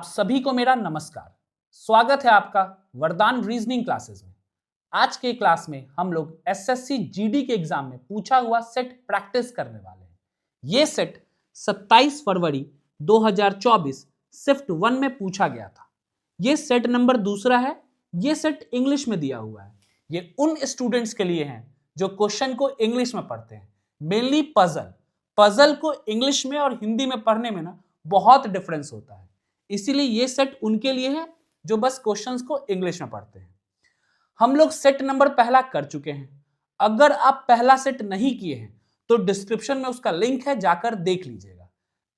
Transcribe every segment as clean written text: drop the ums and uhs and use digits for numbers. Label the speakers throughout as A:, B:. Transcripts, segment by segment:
A: आप सभी को मेरा नमस्कार। स्वागत है आपका वरदान रीजनिंग क्लासेस में। आज के क्लास में हम लोग एसएससी जीडी के एग्जाम में पूछा हुआ सेट प्रैक्टिस करने वाले हैं। ये सेट 27 फरवरी 2024 शिफ्ट 1 में पूछा गया था। ये सेट नंबर दूसरा है। ये सेट इंग्लिश में दिया हुआ है। ये उन स्टूडेंट्स के लिए है जो क्वेश्चन को इंग्लिश में पढ़ते हैं। मेनली पजल को इंग्लिश में और हिंदी में पढ़ने में ना बहुत डिफरेंस होता है। इसीलिए ये सेट उनके लिए है जो बस क्वेश्चंस को इंग्लिश में पढ़ते हैं। हम लोग सेट नंबर पहला कर चुके हैं। अगर आप पहला सेट नहीं किए हैं तो डिस्क्रिप्शन में उसका लिंक है, जाकर देख लीजिएगा।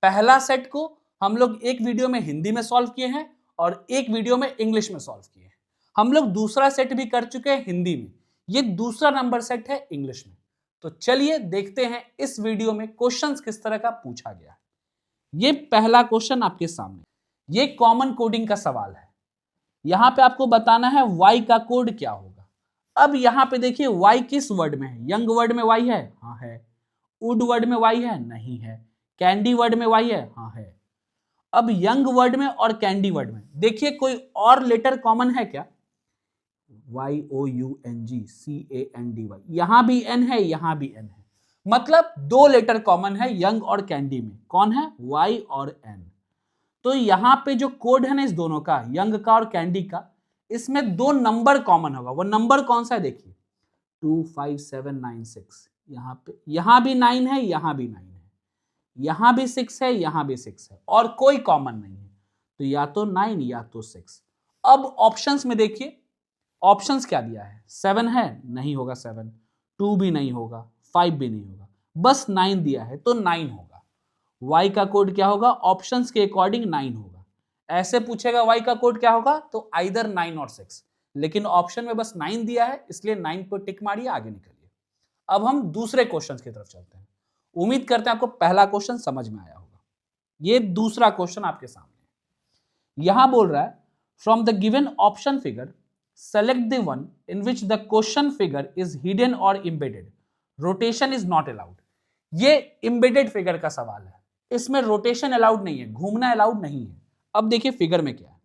A: पहला सेट को हम लोग एक वीडियो में हिंदी में सॉल्व किए हैं और एक वीडियो में इंग्लिश में सॉल्व किए हैं। हम लोग दूसरा सेट भी कर चुके हैं हिंदी में। ये दूसरा नंबर सेट है इंग्लिश में। तो चलिए देखते हैं इस वीडियो में क्वेश्चंस किस तरह का पूछा गया है। ये पहला क्वेश्चन आपके सामने, ये कॉमन कोडिंग का सवाल है। यहां पे आपको बताना है y का कोड क्या होगा। अब यहां पे देखिए y किस वर्ड में है। यंग वर्ड में y है, हाँ है। वुड वर्ड में y है, नहीं है। कैंडी वर्ड में y है, हाँ है। अब यंग वर्ड में और कैंडी वर्ड में देखिए कोई और लेटर कॉमन है क्या। YOUNG CANDY, यहां भी n है, यहां भी n है। मतलब दो लेटर कॉमन है यंग और कैंडी में। कौन है? y और n। तो यहां पे जो कोड है ना इस दोनों का, यंग का और कैंडी का, इसमें दो नंबर कॉमन होगा। वो नंबर कौन सा है देखिए, 25796। यहां भी 9 है, यहां भी 9 है, यहां भी 6 है, यहां भी 6 है, और कोई कॉमन नहीं है। तो या तो 9 या तो 6। अब ऑप्शंस में देखिए, ऑप्शंस क्या दिया है। 7 है, नहीं होगा 7। 2 भी नहीं होगा, 5 भी नहीं होगा, बस 9 दिया है तो 9 होगा। y का कोड क्या होगा? ऑप्शंस के अकॉर्डिंग 9 होगा। ऐसे पूछेगा y का कोड क्या होगा तो आइदर 9 और 6, लेकिन ऑप्शन में बस 9 दिया है, इसलिए 9 को टिक मारिए, आगे निकलिए। अब हम दूसरे क्वेश्चन की तरफ चलते हैं। उम्मीद करते हैं आपको पहला क्वेश्चन समझ में आया होगा। ये दूसरा क्वेश्चन आपके सामने। यहां बोल रहा है from the given option figure select the one in which the question figure is hidden और embedded, rotation is not allowed. ये एम्बेडेड फिगर का सवाल है। इसमें रोटेशन अलाउड नहीं है, घूमना अलाउड नहीं है। अब देखिए फिगर में क्या है।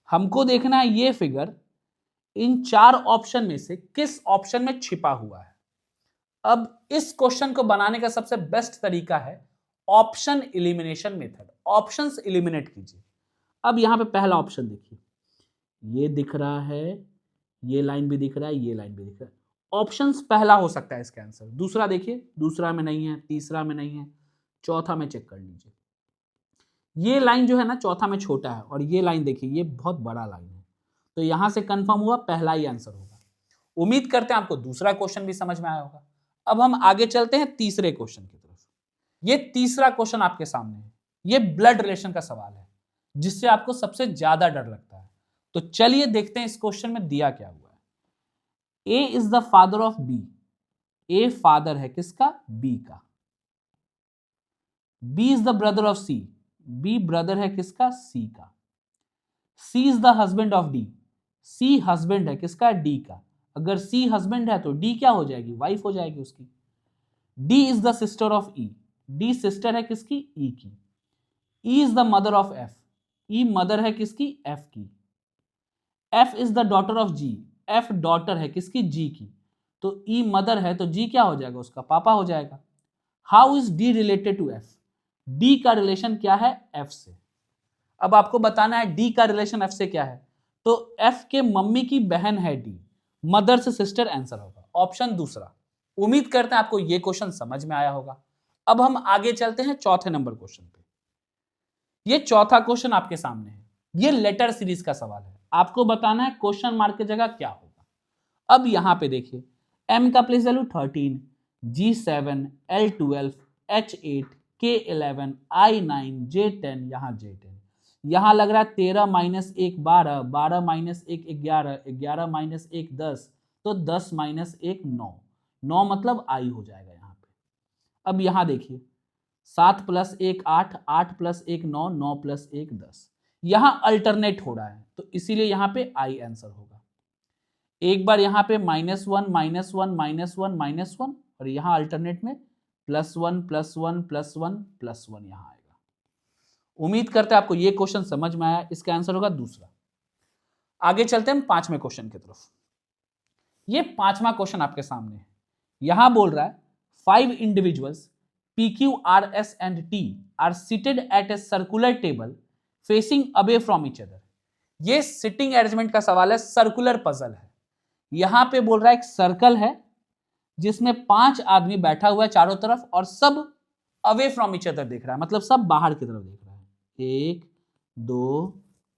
A: हमको देखना है ये फिगर इन चार ऑप्शन में से किस ऑप्शन में छिपा हुआ है। अब इस क्वेश्चन को बनाने का सबसे बेस्ट तरीका है option elimination method. Options eliminate कीजिए। अब यहां पे पहला ऑप्शन देखिए, ये दिख रहा है, ये लाइन भी दिख रहा है, ये लाइन भी दिख रहा है। ऑप्शंस पहला हो सकता है इसका आंसर। दूसरा देखिए, दूसरा में नहीं है, तीसरा में नहीं है, चौथा में चेक कर लीजिए। ये लाइन जो है ना चौथा में छोटा है, और ये लाइन देखिए ये बहुत बड़ा लाइन है। तो यहां से कंफर्म हुआ पहला ही आंसर होगा। उम्मीद करते हैं आपको दूसरा क्वेश्चन भी समझ में आया होगा। अब हम आगे चलते हैं तीसरे क्वेश्चन की तरफ। ये तीसरा क्वेश्चन आपके सामने है। ये ब्लड रिलेशन का सवाल है, जिससे आपको सबसे ज्यादा डर लगता है। तो चलिए देखते हैं इस क्वेश्चन में दिया क्या हुआ है। A is the father of B. A father है किसका? बी का। B is the brother of C. B brother है किसका? सी का। C is the husband of D. C husband है किसका? डी का। अगर सी हस्बैंड है तो डी क्या हो जाएगी? वाइफ हो जाएगी उसकी। D is the sister of E. D sister है किसकी? ई की। E is the mother of F. E mother है किसकी? एफ की। F is the daughter of G. F daughter है किसकी? जी की। तो ई मदर है तो जी क्या हो जाएगा? उसका पापा हो जाएगा। How is D related to F? D का रिलेशन क्या है? एफ से। अब आपको बताना है डी का रिलेशन एफ से क्या है। तो एफ के मम्मी की बहन है डी, मदर से सिस्टर आंसर होगा ऑप्शन दूसरा। उम्मीद करते हैं आपको यह क्वेश्चन समझ में आया होगा। अब हम आगे चलते हैं चौथे नंबर क्वेश्चन पे। ये चौथा क्वेश्चन आपके सामने है। ये लेटर सीरीज का सवाल है। आपको बताना है क्वेश्चन मार्क की जगह क्या होगा। अब यहां पे देखिए, एम का place value 13, G7, L12, H8, K11, I9, J10, यहाँ J10। यहां लग रहा है 13 माइनस 1 12, 12 माइनस 1 11, 11 माइनस 1 10, तो 10 माइनस 1 9, 9 मतलब आई हो जाएगा यहाँ पे। अब यहां देखिए 7 प्लस 1 8, 8 प्लस 1 9, 9 प्लस 1 10। यहां अल्टरनेट हो रहा है तो इसीलिए यहां पे आई आंसर होगा। एक बार यहां पे -1 -1 -1 -1, और यहां अल्टरनेट में +1 +1 +1 +1 यहां आएगा। उम्मीद करते हैं आपको ये क्वेश्चन समझ में आया। इसका आंसर होगा दूसरा। आगे चलते हैं हम 5वें क्वेश्चन की तरफ। ये 5वां क्वेश्चन आपके सामने है। यहां बोल रहा है 5 individuals PQ, RS and T are seated at a circular table facing away from each other। ये सिटिंग अरेंजमेंट का सवाल है, सर्कुलर पजल है। यहां पे बोल रहा है एक सर्कल है जिसमें 5 आदमी बैठा हुआ है चारों तरफ और सब अवे फ्रॉम ईच अदर देख रहा है, मतलब सब बाहर की तरफ देख रहा है। 1 2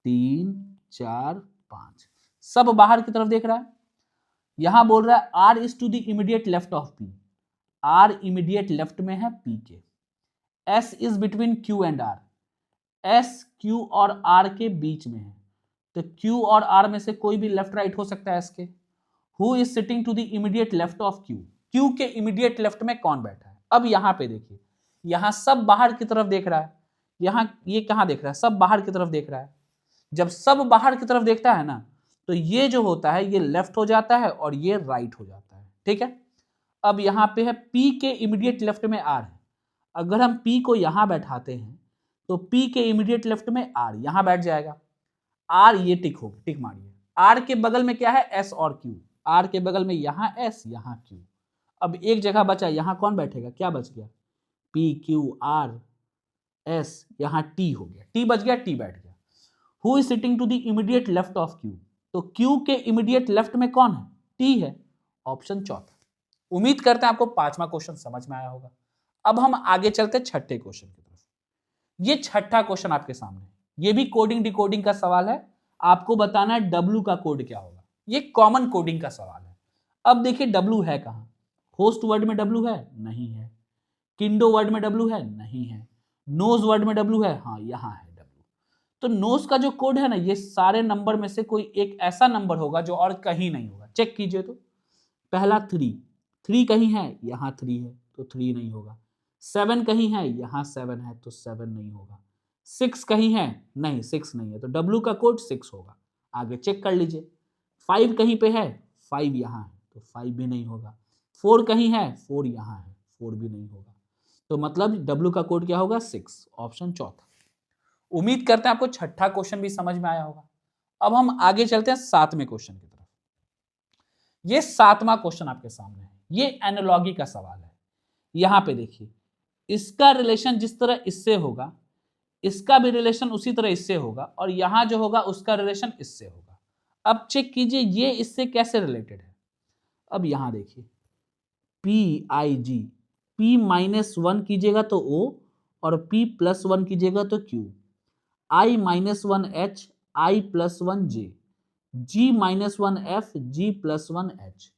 A: 3 4 5, सब बाहर की तरफ देख रहा है। यहां बोल रहा है R is to the immediate left of P, R immediate left में है P के। S is between Q and R, S Q और R के बीच में है, तो Q और R में से कोई भी लेफ्ट राइट हो सकता है S के। Who is sitting to the immediate left of Q, Q के इमीडिएट लेफ्ट में कौन बैठा है। अब यहां पे देखिए, यहां सब बाहर की तरफ देख रहा है, यहां ये कहां देख रहा है, सब बाहर की तरफ देख रहा है। जब सब बाहर की तरफ देखता है ना, तो ये जो होता है ये लेफ्ट हो जाता है और ये राइट हो जाता है, ठीक है। अब यहाँ पे है P के इमीडिएट लेफ्ट में R है, अगर हम P को यहां बैठाते हैं तो P के इमीडिएट लेफ्ट में R यहां बैठ जाएगा। R ये टिक होगी, टिक मारिए। R के बगल में क्या है, S और Q, R के बगल में यहां S यहां Q। अब एक जगह बचा, यहां कौन बैठेगा, क्या बच गया, P Q R S, यहां T हो गया, T बच गया, T बैठ गया। Who is sitting to the immediate left of Q, तो Q के इमीडिएट लेफ्ट में कौन है, T है, ऑप्शन चौथा। उम्मीद करते हैं आपको 5वां क्वेश्चन समझ में आया होगा। अब हम आगे चलते हैं 6ठे क्वेश्चन की तरफ। ये 6ठा क्वेश्चन आपके सामने, ये भी कोडिंग डिकोडिंग का सवाल है। आपको बताना है W का कोड क्या होगा। ये कॉमन कोडिंग का सवाल है। अब देखिए W है कहां, होस्ट वर्ड में W है, नहीं है। किंडो वर्ड में W है, नहीं है। नोज वर्ड में W है, हाँ यहां है W। तो नोज का जो कोड है ना, ये सारे नंबर में से कोई एक ऐसा नंबर होगा जो और कहीं नहीं होगा। चेक कीजिए तो, पहला 3 कहीं है, यहां 3 है तो 3 नहीं होगा। 7 कहीं है, यहां 7 है तो 7 नहीं होगा। 6 कहीं है, नहीं 6 नहीं है, तो W का कोड 6 होगा। आगे चेक कर लीजिए। 5 कहीं पे है, 5 यहां है तो 5 भी नहीं होगा। 4 कहीं है, 4 यहां है, 4 भी नहीं होगा। तो मतलब W का कोड क्या होगा, 6, ऑप्शन चौथा। उम्मीद करते हैं आपको 6ठा क्वेश्चन भी समझ में आया होगा। अब हम आगे चलते हैं 7वें क्वेश्चन की तरफ। ये 7वां क्वेश्चन आपके सामने है, ये एनालॉजी का सवाल है। यहां पे देखिए, इसका रिलेशन जिस तरह इससे होगा, इसका भी रिलेशन उसी तरह इससे होगा, और यहां जो होगा उसका रिलेशन इससे होगा। अब चेक कीजिए ये इससे कैसे रिलेटेड है। अब यहां देखिए, PIG, P -1 कीजिएगा तो O और P +1 कीजिएगा तो Q, I -1 H, I +1 J, G -1 F, G +1 H।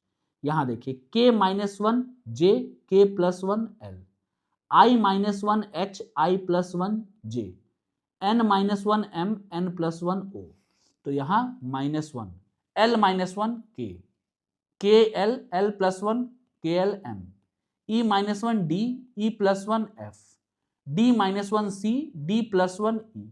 A: यहां देखिए K -1 J, K +1 L, I -1 H, I +1 J, N -1 M, N +1 O। तो यहां -1 L -1 K, K L, L +1 K L M, E -1 D, E +1 F, D -1 C, D +1 E,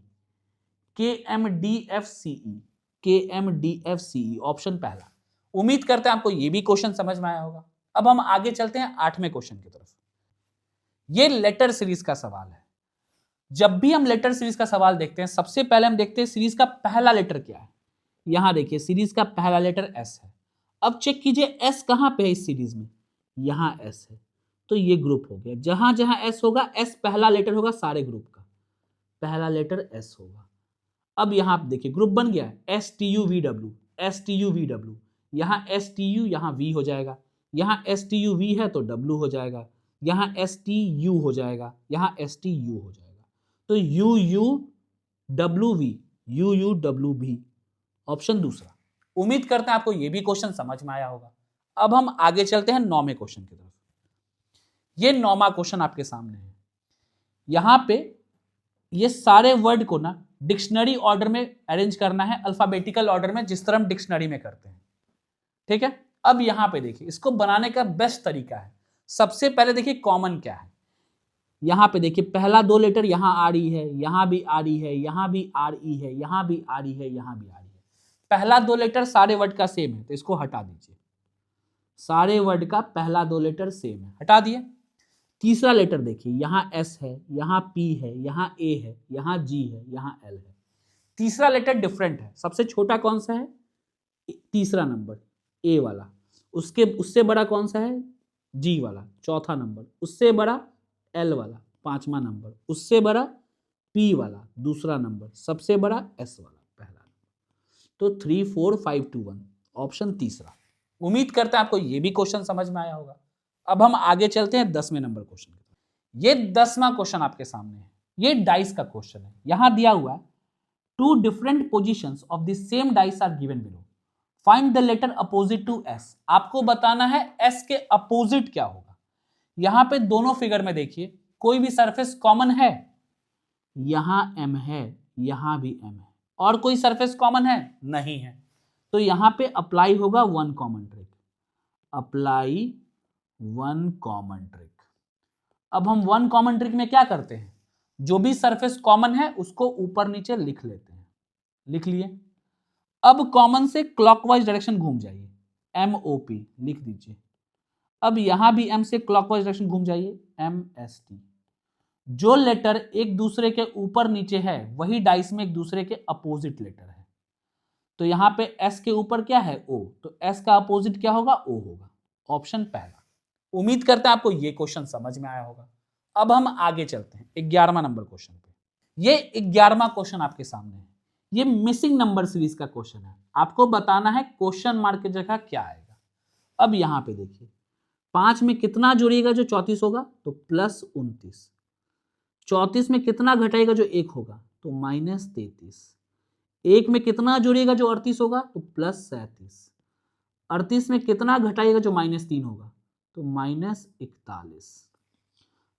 A: K M D F C E, K M D F C E, option पहला। उम्मीद करते हैं आपको ये भी question समझ में आया होगा। अब हम आगे चलते हैं 8वें क्वेश्चन की तरफ। ये लेटर सीरीज का सवाल है। जब भी हम लेटर सीरीज का सवाल देखते हैं, सबसे पहले हम देखते हैं सीरीज का पहला लेटर क्या है। यहां देखिए सीरीज का पहला लेटर S है। अब चेक कीजिए S कहां पे है इस सीरीज में, यहां S है, तो ये ग्रुप हो गया। जहां जहां S होगा, S पहला लेटर होगा, सारे ग्रुप का पहला लेटर S होगा। अब यहां देखिए ग्रुप बन गया, STUVW, STUVW, यहां STU, यहां V हो जाएगा, यहां STUV है तो W हो जाएगा, यहां STU हो जाएगा, यहां STU हो जाएगा, तो UUWV, UUWV, ऑप्शन दूसरा। उम्मीद करते हैं आपको यह भी क्वेश्चन समझ में आया होगा। अब हम आगे चलते हैं 9वें क्वेश्चन की तरफ। ये 9वां क्वेश्चन आपके सामने है। यहां पे ये सारे वर्ड को ना डिक्शनरी ऑर्डर में अरेंज करना है, अल्फाबेटिकल ऑर्डर में, जिस तरह हम डिक्शनरी में करते हैं, ठीक है। अब यहां पे देखिए, इसको बनाने का बेस्ट तरीका है, सबसे पहले देखिए कॉमन क्या है। यहां पे देखिए पहला 2 लेटर यहां आ रही है, यहां भी आ रही है, यहां भी आ रही है, यहां भी आ रही है, यहां भी आ रही है। पहला 2 लेटर सारे वर्ड का सेम है, तो इसको हटा दीजिए। सारे वर्ड का पहला 2 लेटर सेम है, हटा दिए। तीसरा लेटर देखिए, यहाँ S है, यहाँ P है, यहाँ A है, यहाँ G है, यहाँ L है। तीसरा लेटर डिफरेंट है। सबसे छोटा कौन सा है? तीसरा नंबर A वाला। उससे बड़ा कौन सा है? G वाला, चौथा नंबर। उससे बड़ा L वाला, पांचवा नंबर। उससे बड़ा P वाला, दूसरा नंबर। सबसे बड़ा S वाला, पहला नंबर। तो 3 4 5 2 1 ऑप्शन तीसरा। उम्मीद करते हैं आपको ये भी क्वेश्चन समझ में आया होगा। अब हम आगे चलते हैं 10वें नंबर क्वेश्चन की तरफ। ये 10वां क्वेश्चन आपके सामने है। ये डाइस का क्वेश्चन है। यहां दिया हुआ है 2 different positions of the same dice are given below, find the letter opposite to S। आपको बताना है S के अपोजिट क्या होगा। यहां पे दोनों फिगर में देखिए, कोई भी सरफेस कॉमन है? यहां M है, यहां भी M है। और कोई सरफेस कॉमन है? नहीं है। तो यहां पे अप्लाई होगा one common trick. Apply one common trick. अब हम वन कॉमन ट्रिक में क्या करते हैं? जो भी सरफेस कॉमन है उसको ऊपर नीचे लिख लेते हैं। लिख लिए। अब कॉमन से क्लॉकवाइज डायरेक्शन घूम जाइए, MOP लिख दीजिए। अब यहां भी M से क्लॉकवाइज डायरेक्शन घूम जाइए, MST। जो लेटर एक दूसरे के ऊपर नीचे है वही डाइस में एक दूसरे के अपोजिट लेटर है। तो यहां पे S के ऊपर क्या है? O। तो S का अपोजिट क्या होगा? O होगा। ऑप्शन पहला। उम्मीद करते हैं आपको ये क्वेश्चन समझ में आया होगा। अब हम आगे चलते हैं 11वां नंबर क्वेश्चन पे। ये 11वां क्वेश्चन आपके सामने है। ये मिसिंग नंबर सीरीज का क्वेश्चन है। आपको बताना है क्वेश्चन मार्क की जगह क्या आएगा। अब यहां पे देखिए, 5 में कितना जोड़िएगा जो 34 होगा? तो +29। 34 में कितना घटाएगा जो 1 होगा? तो -33। 1 में कितना जोड़िएगा जो 38 होगा? तो +37। 38 में कितना घटाइएगा जो -3 होगा? तो -41।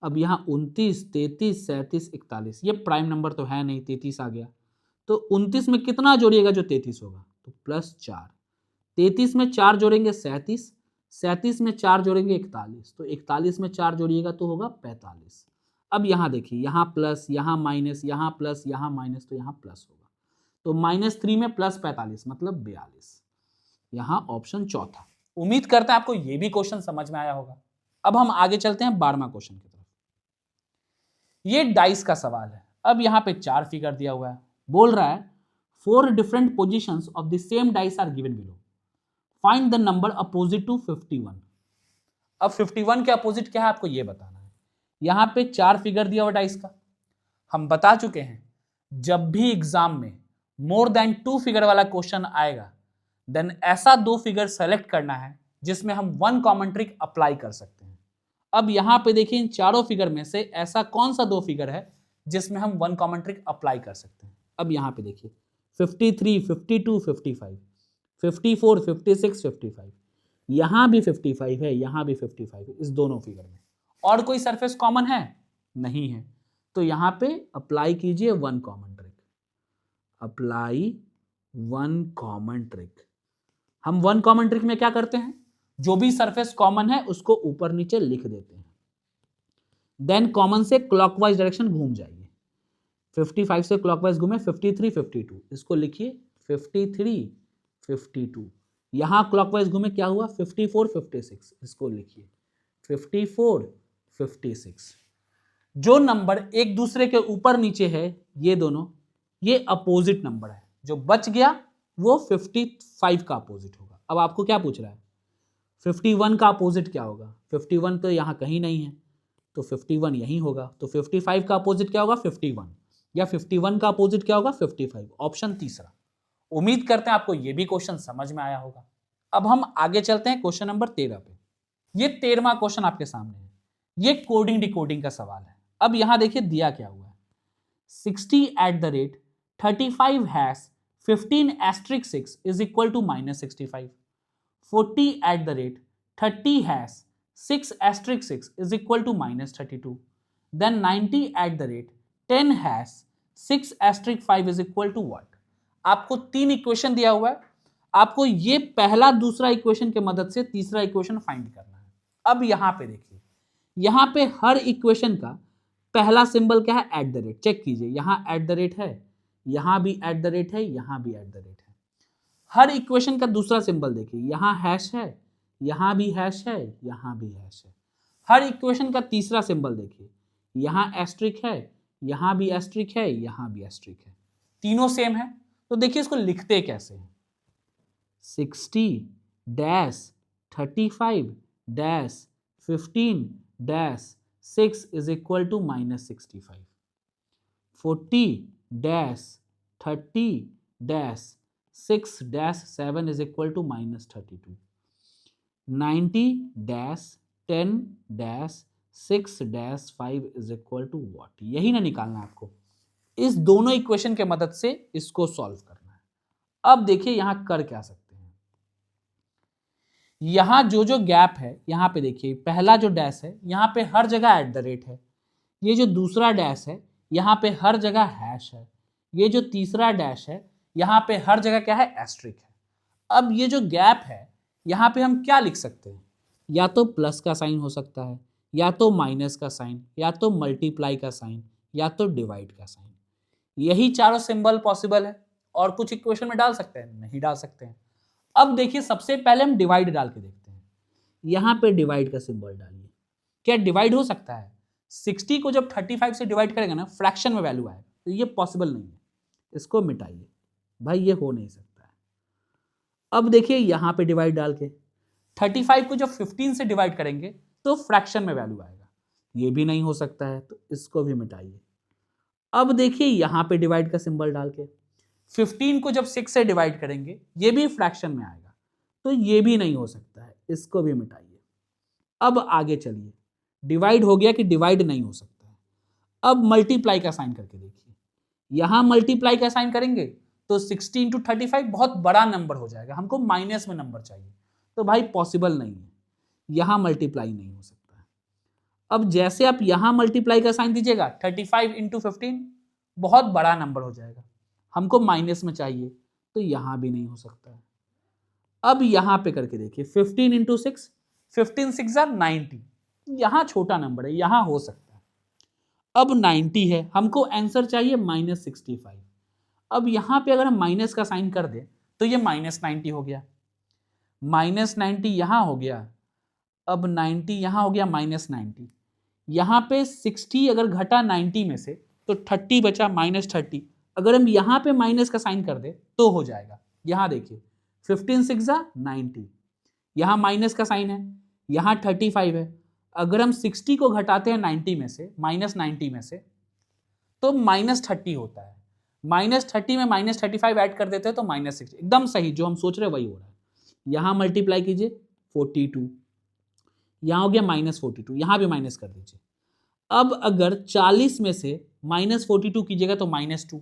A: अब यहाँ 29, 33, 37, 41, ये प्राइम नंबर तो है नहीं, 33 आ गया। तो 29 में कितना जोड़िएगा जो 33 होगा? तो +4। 33 में 4 जोड़ेंगे 37, 37 में 4 जोड़ेंगे 41, तो 41 में 4 जोड़िएगा तो होगा 45। अब यहाँ देखिए, यहाँ प्लस, यहाँ माइनस, यहाँ प्लस, यहाँ माइनस, तो यहाँ प्लस होगा। तो -3 में +45 मतलब 42। यहाँ ऑप्शन चौथा। उम्मीद करते हैं आपको ये भी क्वेश्चन समझ में आया होगा। अब हम आगे चलते हैं 12वां क्वेश्चन की तरफ। ये डाइस का सवाल है। अब यहाँ पे 4 फिगर दिया हुआ है। बोल रहा है 4 different positions of the same dice are given below, find the number opposite to 51। अब 51 के अपोजिट क्या है आपको ये बताना है। यहाँ पे 4 फिगर दिया हुआ डाइस का। हम बता चुके हैं जब भी एग्जाम में मोर देन 2 फिगर वाला क्वेश्चन आएगा देन ऐसा 2 फिगर सेलेक्ट करना है जिसमें हम वन कॉमन ट्रिक अप्लाई कर सकते हैं। अब यहां पे देखिए, इन चारों फिगर में से ऐसा कौन सा 2 फिगर है जिसमें हम वन कॉमन ट्रिक अप्लाई कर सकते हैं। अब यहां पे देखिए 53, 52, 55, 54, 56, 55, यहां भी 55 है, यहां भी 55 है, इस दोनों फिगर में। और कोई सरफेस कॉमन है? नहीं है। तो यहां पे अप्लाई कीजिए one common trick. Apply one common trick. हम वन कॉमन ट्रिक में क्या करते हैं? जो भी सरफेस कॉमन है उसको ऊपर नीचे लिख देते हैं। देन कॉमन से क्लॉकवाइज डायरेक्शन घूम जाइए। 55 से क्लॉकवाइज घूमे, 53, 52, इसको लिखिए 53, 52। यहां क्लॉकवाइज घूमे, क्या हुआ? 54, 56, इसको लिखिए 54, 56। जो नंबर एक दूसरे के ऊपर नीचे है ये दोनों, ये अपोजिट नंबर है। जो बच गया वो 55 का अपोजिट होगा। अब आपको क्या पूछ रहा है? 51 का अपोजिट क्या होगा? 51 तो यहाँ कहीं नहीं है, तो 51 यहीं होगा। तो 55 का अपोजिट क्या होगा? 51। या 51 का अपोजिट क्या होगा? 55। ऑप्शन तीसरा। उम्मीद करते हैं आपको ये भी क्वेश्चन समझ में आया होगा। अब हम आगे चलते हैं क्वेश्चन नंबर 13 पे। ये 13वां क्वेश्चन आपके सामने है। ये कोडिंग डिकोडिंग का सवाल है। अब यहां देखिए दिया क्या हुआ है। 60@35 hash 15*6 is equal to -65. 40@30 has 6*6 is equal to -32. Then 90@10 has 6*5 is equal to what? आपको 3 इक्वेशन दिया हुआ है। आपको ये पहला दूसरा इक्वेशन के मदद से तीसरा इक्वेशन फाइंड करना है। अब यहां पे देखिए, यहां पे हर इक्वेशन का पहला सिंबल क्या है? @ चेक कीजिए, यहां @ है, यहां भी @ है, यहां भी @ है। हर इक्वेशन का दूसरा सिंबल देखिए, यहां हैश है, यहां भी हैश है, यहां भी हैश है। हर इक्वेशन का तीसरा सिंबल देखिए, यहाँ एस्ट्रिक है, यहाँ भी एस्ट्रिक है, यहाँ भी एस्ट्रिक है, तीनों सेम है। तो देखिए इसको लिखते कैसे हैं, 60-35-15-6 is equal to -65, 40-30-6-7 is equal to -32, 90-10-6-5 is equal to what. यही ना निकालना आपको, इस दोनों इक्वेशन के मदद से इसको सॉल्व करना है। अब देखिए यहां कर क्या सकते हैं, यहां जो जो गैप है, यहां पे देखिए पहला जो डैश है यहां पे हर जगह @ है, ये जो दूसरा डैश है यहां पे हर जगह हैश है, ये जो तीसरा डैश है यहां पे हर जगह क्या है, एस्ट्रिक है। अब ये जो गैप है यहां पे हम क्या लिख सकते हैं, या तो प्लस का साइन हो सकता है, या तो माइनस का साइन, या तो मल्टीप्लाई का साइन, या तो डिवाइड का साइन। यही चारों सिंबल पॉसिबल है। और कुछ इक्वेशन में डाल सकते हैं, नहीं डाल सकते हैं। अब देखिए सबसे पहले हम डिवाइड डाल के देखते हैं, यहां पे डिवाइड का सिंबल डालिए, क्या डिवाइड हो सकता है? 60 को जब 35 से डिवाइड करेंगे ना, फ्रैक्शन में वैल्यू आएगा, तो ये पॉसिबल नहीं है, इसको मिटाइए भाई, ये हो नहीं सकता है। अब देखिए यहां पे डिवाइड डाल के 35 को जब 15 से डिवाइड करेंगे तो फ्रैक्शन में वैल्यू आएगा, ये भी नहीं हो सकता है, तो इसको भी मिटाइए। अब देखिए यहां पे डिवाइड का सिंबल डाल के 15 को जब 6 से डिवाइड करेंगे ये भी फ्रैक्शन में आएगा, तो ये भी नहीं हो सकता है, इसको भी मिटाइए। अब आगे चलिए, डिवाइड हो गया कि डिवाइड नहीं हो सकता है। अब मल्टीप्लाई का साइन करके देखिए, यहां मल्टीप्लाई का साइन करेंगे तो 60 × 35 बहुत बड़ा नंबर हो जाएगा, हमको माइनस में नंबर चाहिए, तो भाई पॉसिबल नहीं है, यहां मल्टीप्लाई नहीं हो सकता है। अब जैसे आप यहां मल्टीप्लाई का साइन दीजिएगा 35 × 15 बहुत बड़ा नंबर हो जाएगा, हमको माइनस में चाहिए, तो यहां भी नहीं हो सकता है। अब यहां पे करके देखिए 15 × 6, 15 6 90, यहां छोटा नंबर है, यहां हो सकता है। अब 90 है, हमको आंसर चाहिए -65। अब यहां पे अगर हम माइनस का साइन कर दे तो ये -90 हो गया, -90 यहां हो गया, अब 90 यहां हो गया -90, यहां पे 60 अगर घटा 90 में से तो 30 बचा, -30। अगर हम यहां पे माइनस का साइन कर दे तो हो जाएगा। यहां देखिए 15 6 90, यहां माइनस का साइन है, यहां 35 है, अगर हम 60 को घटाते हैं 90 में से, -90 में से, तो -30 होता है। -30 में -35 ऐड कर देते हैं तो -60, एकदम सही, जो हम सोच रहे हैं वही हो रहा है। यहां मल्टीप्लाई कीजिए 42, यहां हो गया -42, यहां भी माइनस कर दीजिए। अब अगर 40 में से -42 कीजिएगा तो -2,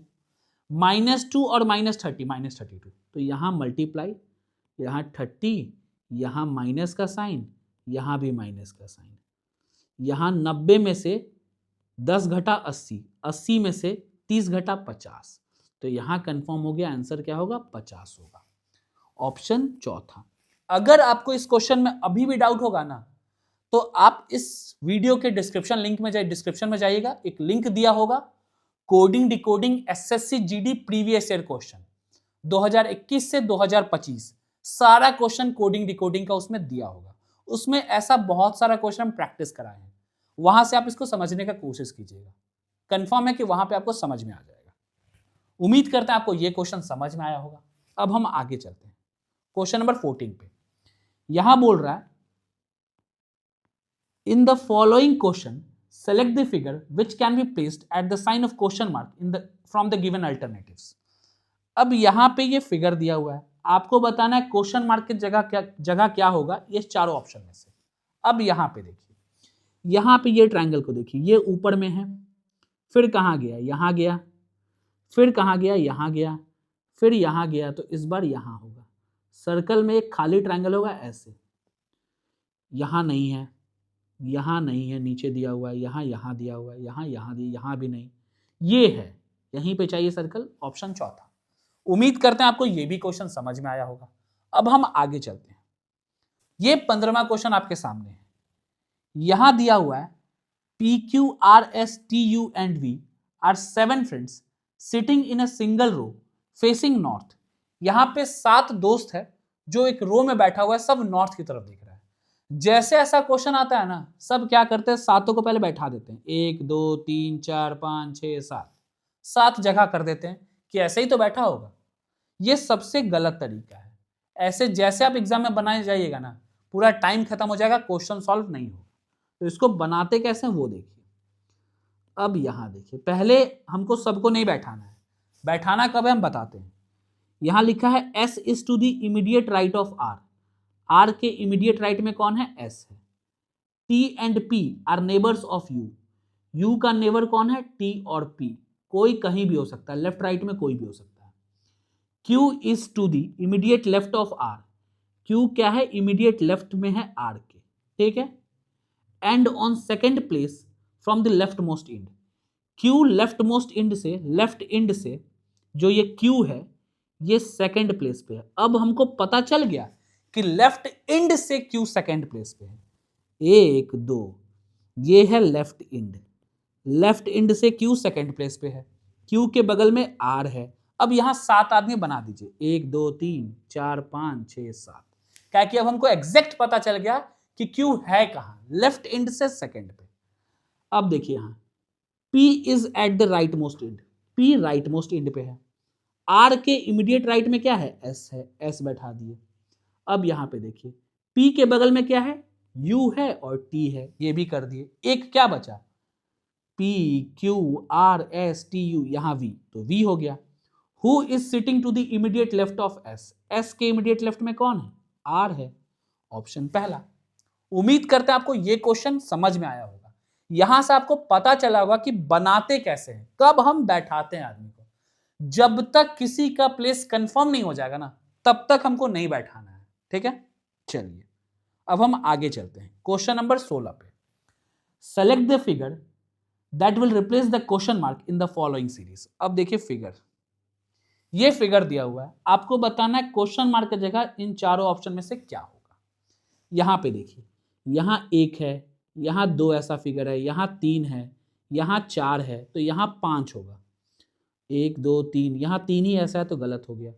A: -2 और -30, -32, तो यहां मल्टीप्लाई, यहां 30, यहां माइनस का साइन, यहां भी माइनस का साइन, यहां 90 में से 10 घटा 80, 80 में से 30 घटा 50, तो यहां कंफर्म हो गया, आंसर क्या होगा, 50 होगा, ऑप्शन चौथा। अगर आपको इस क्वेश्चन में अभी भी डाउट होगा ना, तो आप इस वीडियो के डिस्क्रिप्शन लिंक में डिस्क्रिप्शन में जाइएगा, एक लिंक दिया होगा, coding decoding SSC GD previous year question 2021 से 2025, सारा क्वेश्चन कोडिंग डिकोडिंग का उसमें दिया होगा। उसमें ऐसा बहुत सारा क्वेश्चन हम प्रैक्टिस कराए हैं, वहां से आप इसको समझने का कोशिश कीजिएगा, कंफर्म है कि वहां पे आपको समझ में आ जाएगा। उम्मीद करते हैं आपको ये क्वेश्चन समझ में आया होगा। अब हम आगे चलते हैं क्वेश्चन नंबर 14 पे। यहां बोल रहा है, in the following question select the figure which can be placed at the sign of question mark in the from the given alternatives। अब यहां पे ये फिगर दिया हुआ है, आपको बताना है क्वेश्चन मार्क की जगह क्या होगा ये चारों ऑप्शन में से। अब यहां पे देखिए, यहां पे ये ट्रायंगल को देखिए, ये ऊपर में है, फिर कहां गया, यहां गया, फिर कहां गया, यहां गया, फिर यहां गया, तो इस बार यहां होगा। सर्कल में एक खाली ट्रायंगल होगा ऐसे, यहां नहीं है, यहां नहीं है, नीचे दिया हुआ है, यहां दिया हुआ है, यहां भी नहीं, ये है, यहीं पे चाहिए सर्कल, ऑप्शन चौथा। उम्मीद करते हैं आपको ये भी क्वेश्चन समझ में आया होगा। अब हम आगे चलते हैं, ये 15वां क्वेश्चन आपके सामने है। यहां दिया हुआ है PQRSTU and V are 7 friends sitting in a single row facing north। यहां पे 7 दोस्त है जो एक रो में बैठा हुआ है, सब नॉर्थ की तरफ देख रहा है। जैसे ऐसा क्वेश्चन आता है ना, सब क्या करते हैं, सातों को पहले बैठा देते हैं, 1 2 3 4 5 6 7, 7 जगह कर देते हैं कि ऐसे ही तो बैठा होगा। ये सबसे गलत तरीका है। ऐसे जैसे आप एग्जाम में बनाए जाइएगा ना, पूरा टाइम खत्म हो जाएगा, क्वेश्चन सॉल्व नहीं हो। तो इसको बनाते कैसे वो देखिए। अब यहां देखिए, पहले हमको सबको नहीं बैठाना है, बैठाना कब है हम बताते हैं। यहां लिखा है S is to the immediate right of R। R के इमीडिएट राइट में कौन है, S है। T and P are neighbours of U। U का नेबर कौन है, T और P। कोई कहीं भी हो सकता है, लेफ्ट राइट में कोई भी हो सकता है। Q is to the immediate left of R। Q क्या है, इमीडिएट लेफ्ट में है R के, ठीक है। And on second place from the left most end. Q left most end से, लेफ्ट इंड से जो ये Q है, ये सेकेंड प्लेस पे है। अब हमको पता चल गया कि लेफ्ट इंड से Q सेकेंड प्लेस पे है। 1 2, ये है लेफ्ट इंड। लेफ्ट इंड से Q सेकेंड प्लेस पे है, Q के बगल में R है। अब यहां 7 आदमी बना दीजिए, 1 2 3 4 5 6 7। क्या कि अब हमको एग्जैक्ट पता चल गया कि Q है कहां, लेफ्ट इंड से सेकेंड पे। अब देखिए यहां P is at the right most end. P right most end पे है। R के इमीडिएट राइट में क्या है, S है, S बैठा दिए। अब यहां पे देखिए, P के बगल में क्या है, U है और T है, ये भी कर दिए। एक क्या बचा, P Q R S T U, यहां V, तो V हो गया। Who is sitting to the immediate left of S। S के इमीडिएट लेफ्ट में कौन है, R है, ऑप्शन पहला। उम्मीद करते हैं आपको ये क्वेश्चन समझ में आया होगा। यहां से आपको पता चला होगा कि बनाते कैसे हैं, कब हम बैठाते हैं आदमी को। जब तक किसी का प्लेस कंफर्म नहीं हो जाएगा ना, तब तक हमको नहीं बैठाना है, ठीक है। चलिए अब हम आगे चलते हैं क्वेश्चन नंबर 16 पे। Select the figure that will replace the question mark in the following series. अब देखिए फिगर, ये फिगर दिया हुआ है, आपको बताना है क्वेश्चन मार्क की जगह इन चारों ऑप्शन में से क्या होगा। यहां पे देखिए, यहां 1 है, यहां 2 ऐसा फिगर है, यहां 3 है, यहां 4 है, तो यहां 5 होगा। 1 2 3, यहां 3 ही ऐसा है तो गलत हो गया।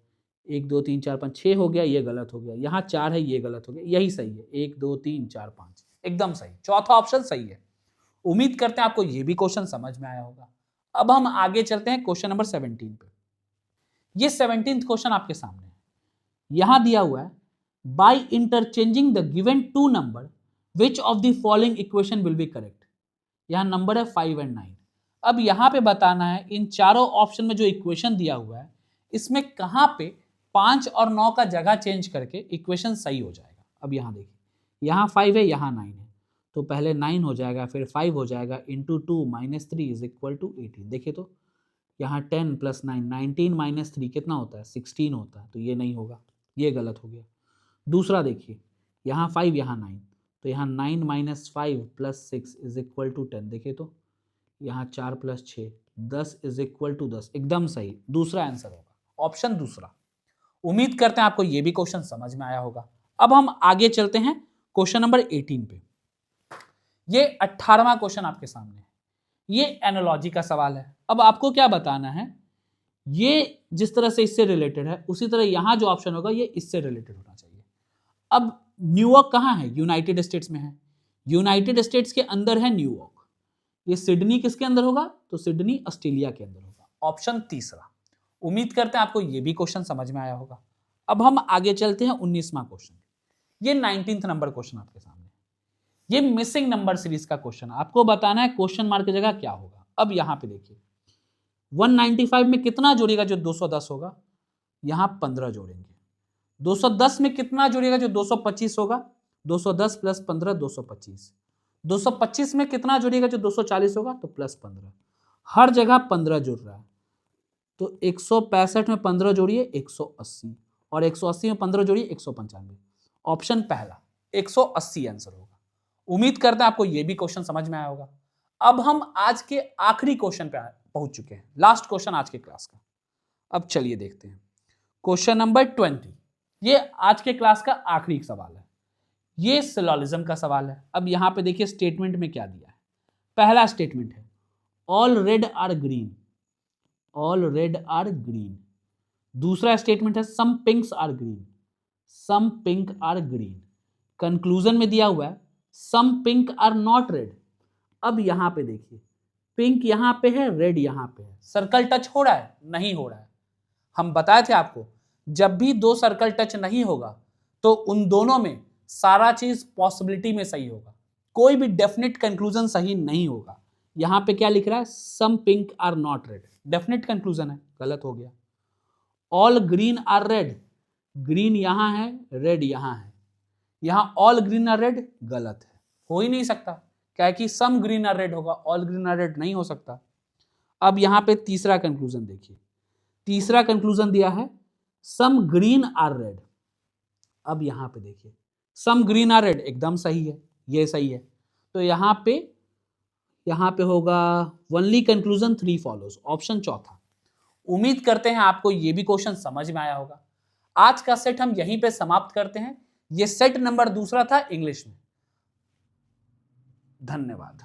A: 1 2 3 4 5 6 हो गया, ये गलत हो गया। यहां 4 है, ये गलत हो गया, यही सही है। 1 2 3 4 5 एकदम सही, चौथा ऑप्शन सही है। उम्मीद करते हैं आपको ये भी क्वेश्चन समझ में आया होगा। अब हम आगे चलते हैं क्वेश्चन नंबर 17 पे। ये 17th क्वेश्चन आपके सामने है। यहां दिया हुआ है, by interchanging the given two number which of the following equation will be correct. यहां नंबर है 5 एंड 9। अब यहां पे बताना है इन चारों ऑप्शन में जो इक्वेशन दिया हुआ है, इसमें कहां पे 5 और 9 का जगह चेंज करके इक्वेशन सही हो जाएगा। अब यहां देखिए, यहां 5 है, यहां 9 है, तो पहले 9 हो जाएगा, फिर 5 हो जाएगा, into 2 minus 3 is equal to 18। देखिए तो यहाँ 10 प्लस 9, 19 माइनस 3 कितना होता है, 16 होता है, तो ये नहीं होगा, ये गलत हो गया। दूसरा देखिए, यहाँ 5 यहाँ 9, तो यहाँ 9 minus 5 plus 6 is equal to 10। देखिए तो यहाँ 4 प्लस 6 10 इज इक्वल टू 10, एकदम सही, दूसरा आंसर होगा, ऑप्शन दूसरा। उम्मीद करते हैं आपको ये भी क्वेश्चन समझ में आया होगा। अब हम आगे चलते हैं क्वेश्चन नंबर 18 पे। ये 18वां क्वेश्चन आपके सामने है। ये एनालॉजी का सवाल है। अब आपको क्या बताना है, ये जिस तरह से इससे रिलेटेड है, उसी तरह यहां जो ऑप्शन होगा ये इससे रिलेटेड होना चाहिए। अब न्यूयॉर्क कहां है, यूनाइटेड स्टेट्स में है। यूनाइटेड स्टेट्स के अंदर है न्यूयॉर्क। ये सिडनी किसके अंदर होगा, तो सिडनी ऑस्ट्रेलिया के अंदर होगा, ऑप्शन तीसरा। उम्मीद करते हैं आपको ये भी क्वेश्चन समझ में आया होगा। अब हम आगे चलते हैं 19वां क्वेश्चन। ये 19th नंबर क्वेश्चन आपके सामने, ये मिसिंग नंबर सीरीज का क्वेश्चन। आपको बताना है क्वेश्चन मार्क की जगह क्या होगा। अब यहां पे देखिए, 195 में कितना जोड़ेगा जो 210 होगा, यहां 15 जोड़ेंगे। 210 में कितना जोड़ेगा जो 225 होगा, 210 प्लस 15 225। 225 में कितना जोड़ेगा जो 240 होगा, तो प्लस 15। हर जगह 15 जुड़ रहा है, तो 165 में 15 जोड़िए 180, और 180 में 15 जोड़िए 195। ऑप्शन पहला 180 आंसर होगा। उम्मीद करते हैं आपको यह भी क्वेश्चन समझ में आया होगा। अब हम आज के आखिरी क्वेश्चन पे पहुंच चुके हैं, लास्ट क्वेश्चन आज के क्लास का। अब चलिए देखते हैं क्वेश्चन नंबर 20। ये आज के क्लास का आखिरी सवाल है, ये सिलोजिज्म का सवाल है। अब यहां पे देखिए स्टेटमेंट में क्या दिया है। पहला स्टेटमेंट है all red are green, all red are green. दूसरा स्टेटमेंट है some pinks are green, some pink are green. Conclusion में दिया हुआ है some pink are not red. अब यहां पे देखिए, पिंक यहां पे है, रेड यहां पे है, सर्कल टच हो रहा है? नहीं हो रहा है। हम बताए थे आपको, जब भी दो सर्कल टच नहीं होगा तो उन दोनों में सारा चीज पॉसिबिलिटी में सही होगा, कोई भी डेफिनेट कंक्लूजन सही नहीं होगा। यहां पे क्या लिख रहा है? Some pink are not red, definite conclusion है, गलत हो गया। All green are red, green यहां है, रेड यहां है, यहां ऑल ग्रीन आर रेड, गलत है, हो ही नहीं सकता, क्या है कि सम ग्रीन आर रेड होगा, ऑल ग्रीन आर रेड नहीं हो सकता। अब यहां पे तीसरा कंक्लूजन देखिए, तीसरा कंक्लूजन दिया है सम ग्रीन आर रेड। अब यहां पे देखिए, सम ग्रीन आर रेड एकदम सही है, ये सही है, तो यहां पे होगा ओनली कंक्लूजन 3 फॉलोज, ऑप्शन चौथा। उम्मीद करते हैं आपको ये भी क्वेश्चन समझ में आया होगा। आज का सेट हम यहीं पे समाप्त करते हैं। ये सेट नंबर दूसरा था इंग्लिश में। धन्यवाद।